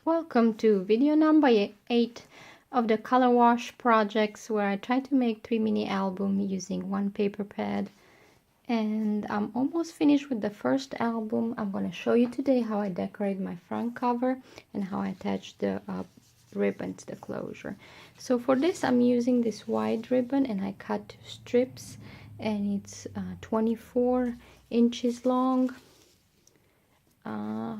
Welcome to video number 8 of the color wash projects, where I try to make 3 mini albums using 1 paper pad. And I'm almost finished with the first album. I'm going to show you today how I decorate my front cover and how I attach the ribbon to the closure. So for this, I'm using this white ribbon and I cut 2 strips, and it's 24 inches long.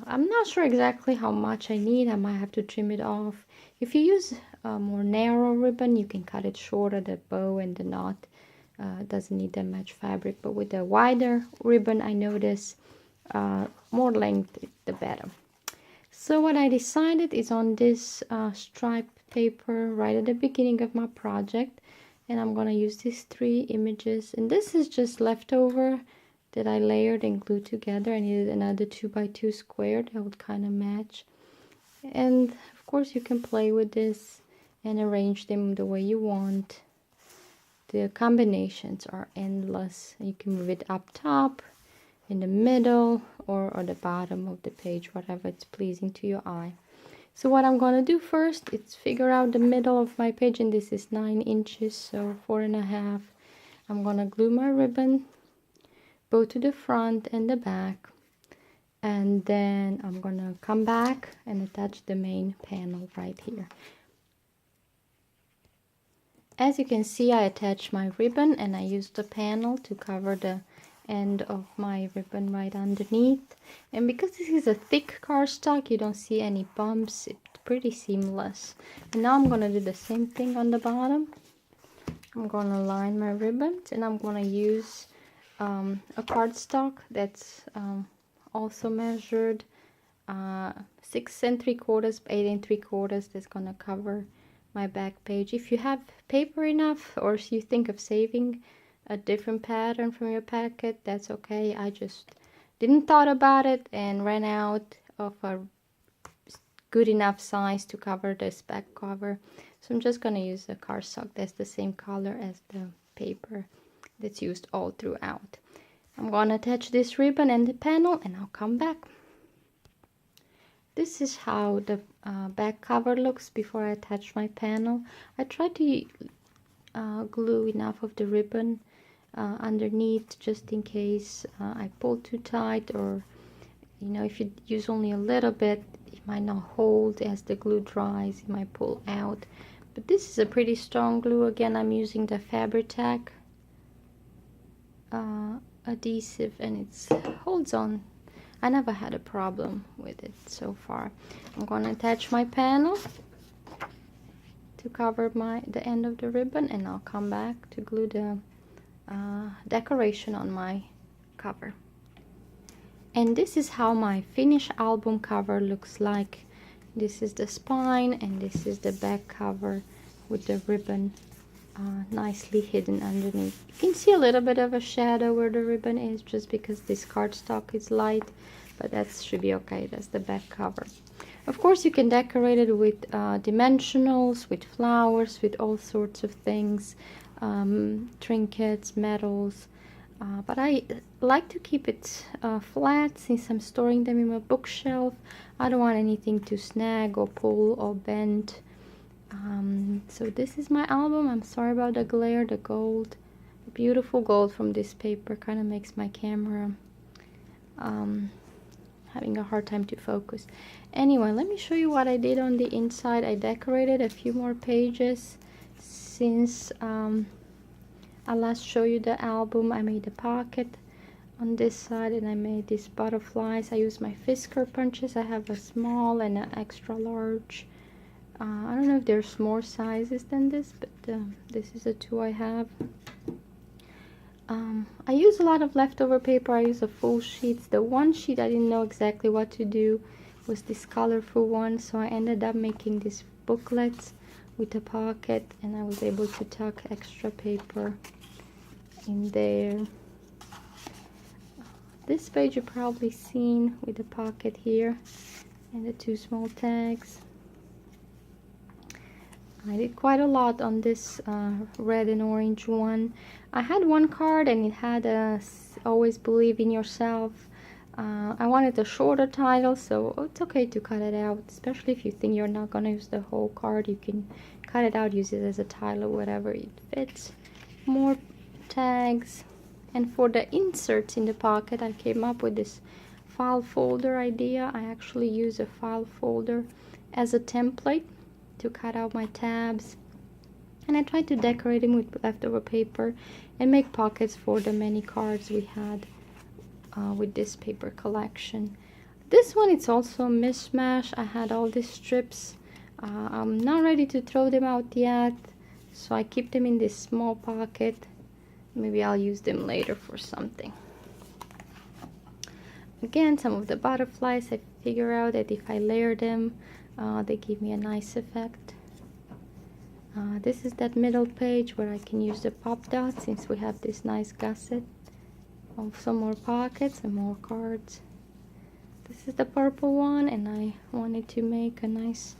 I'm not sure exactly how much I need. I might have to trim it off. If you use a more narrow ribbon, you can cut it shorter. The bow and the knot doesn't need that much fabric, but with a wider ribbon, I notice more length the better. So what I decided is on this striped paper right at the beginning of my project, and I'm gonna use these 3 images, and this is just leftover that I layered and glued together. I needed another 2x2 square that would kind of match. And of course you can play with this and arrange them the way you want. The combinations are endless. You can move it up top, in the middle, or on the bottom of the page, whatever it's pleasing to your eye. So what I'm going to do first is figure out the middle of my page, and this is 9 inches, so 4.5. I'm going to glue my ribbon both to the front and the back, and then I'm gonna come back and attach the main panel right here. As you can see, I attached my ribbon and I used the panel to cover the end of my ribbon right underneath. And because this is a thick cardstock, you don't see any bumps. It's pretty seamless. And now I'm gonna do the same thing on the bottom. I'm gonna line my ribbons, and I'm gonna use a cardstock that's also measured 6 3/4 by 8 3/4. That's gonna cover my back page. If you have paper enough, or if you think of saving a different pattern from your packet, that's okay. I just didn't thought about it and ran out of a good enough size to cover this back cover, so I'm just gonna use a cardstock that's the same color as the paper that's used all throughout. I'm going to attach this ribbon and the panel, and I'll come back. This is how the back cover looks before I attach my panel. I try to glue enough of the ribbon underneath, just in case I pull too tight, or if you use only a little bit, it might not hold. As the glue dries, it might pull out. But this is a pretty strong glue. Again, I'm using the Fabri-Tac adhesive, and it holds on. I never had a problem with it so far. I'm going to attach my panel to cover the end of the ribbon, and I'll come back to glue the decoration on my cover. And this is how my finished album cover looks like. This is the spine, and this is the back cover with the ribbon nicely hidden underneath. You can see a little bit of a shadow where the ribbon is, just because this cardstock is light, but that should be okay. That's the back cover. Of course, you can decorate it with dimensionals, with flowers, with all sorts of things, trinkets, medals, but I like to keep it flat, since I'm storing them in my bookshelf. I don't want anything to snag or pull or bend. So this is my album. I'm sorry about the glare. The gold, the beautiful gold from this paper kind of makes my camera having a hard time to focus. Anyway, let me show you what I did on the inside. I decorated a few more pages since I last showed you the album. I made a pocket on this side, and I made these butterflies. I used my Fisker punches. I have a small and an extra large. I don't know if there's more sizes than this, but this is the 2 I have. I use a lot of leftover paper. I use a full sheet. The one sheet I didn't know exactly what to do was this colorful one, so I ended up making this booklet with a pocket, and I was able to tuck extra paper in there. This page you've probably seen with the pocket here and the 2 small tags. I did quite a lot on this red and orange one. I had one card, and it had a always believe in yourself I wanted a shorter title, so it's okay to cut it out, especially if you think you're not gonna use the whole card. You can cut it out, use it as a title, whatever it fits. More tags. And for the inserts in the pocket, I came up with this file folder idea. I actually use a file folder as a template to cut out my tabs, and I tried to decorate them with leftover paper and make pockets for the many cards we had with this paper collection. This one, it's also a mishmash. I had all these strips. I'm not ready to throw them out yet, so I keep them in this small pocket. Maybe I'll use them later for something. Again, some of the butterflies, I figure out that if I layer them, they give me a nice effect. This is that middle page where I can use the pop dot, since we have this nice gusset of some more pockets and more cards. This is the purple one, and I wanted to make a nice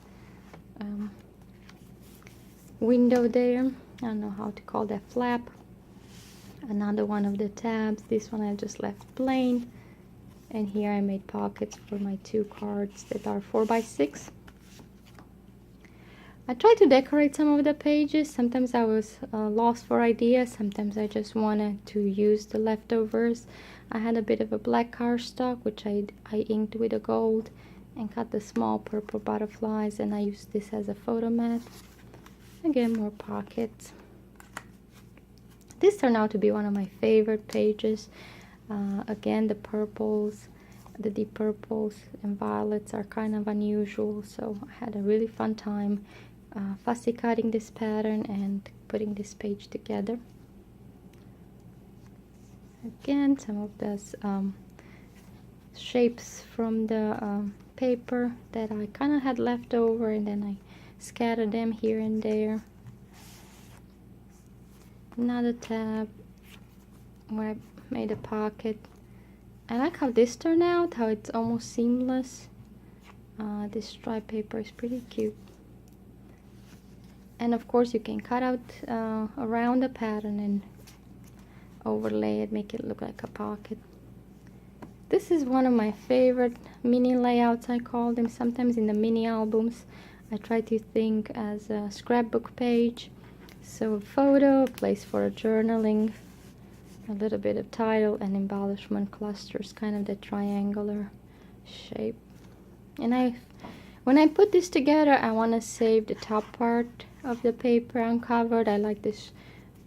window there. I don't know how to call that, flap. Another one of the tabs. This one I just left plain, and here I made pockets for my 2 cards that are 4x6. I tried to decorate some of the pages. Sometimes I was lost for ideas. Sometimes I just wanted to use the leftovers. I had a bit of a black cardstock, which I inked with a gold, and cut the small purple butterflies, and I used this as a photo mat. Again, more pockets. This turned out to be one of my favorite pages. Again, the purples, the deep purples and violets are kind of unusual, so I had a really fun time fussy cutting this pattern and putting this page together. Again, some of those shapes from the paper that I kind of had left over, and then I scattered them here and there. Another tab where I made a pocket. I like how this turned out, how it's almost seamless. This stripe paper is pretty cute. And of course you can cut out around the pattern and overlay it, make it look like a pocket. This is one of my favorite mini layouts, I call them. Sometimes in the mini albums I try to think as a scrapbook page. So a photo, a place for journaling, a little bit of title and embellishment clusters, kind of the triangular shape. And when I put this together, I want to save the top part of the paper uncovered. I like this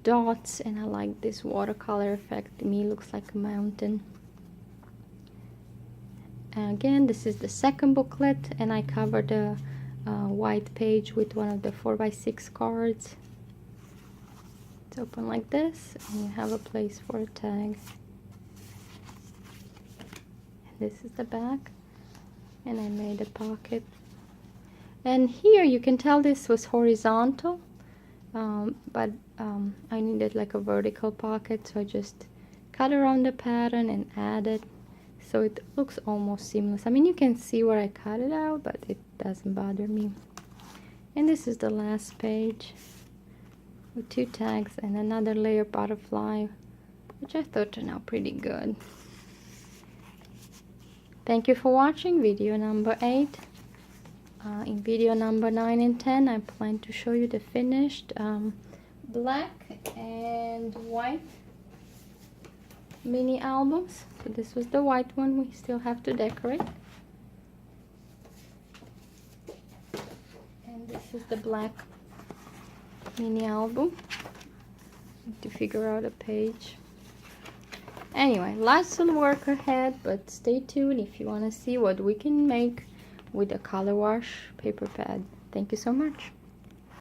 dots, and I like this watercolor effect. To me, looks like a mountain. And again, this is the second booklet, and I covered the white page with one of the 4x6 cards. It's open like this, and you have a place for a tag. And this is the back, and I made a pocket. And here you can tell this was horizontal, but I needed like a vertical pocket, so I just cut around the pattern and added, so it looks almost seamless. I mean, you can see where I cut it out, but it doesn't bother me. And this is the last page with 2 tags and another layer butterfly, which I thought turned out pretty good. Thank you for watching video number 8. In video number 9 and 10, I plan to show you the finished black and white mini albums. So this was the white one we still have to decorate. And this is the black mini album. Need to figure out a page. Anyway, lots of work ahead, but stay tuned if you want to see what we can make with a color wash paper pad. Thank you so much.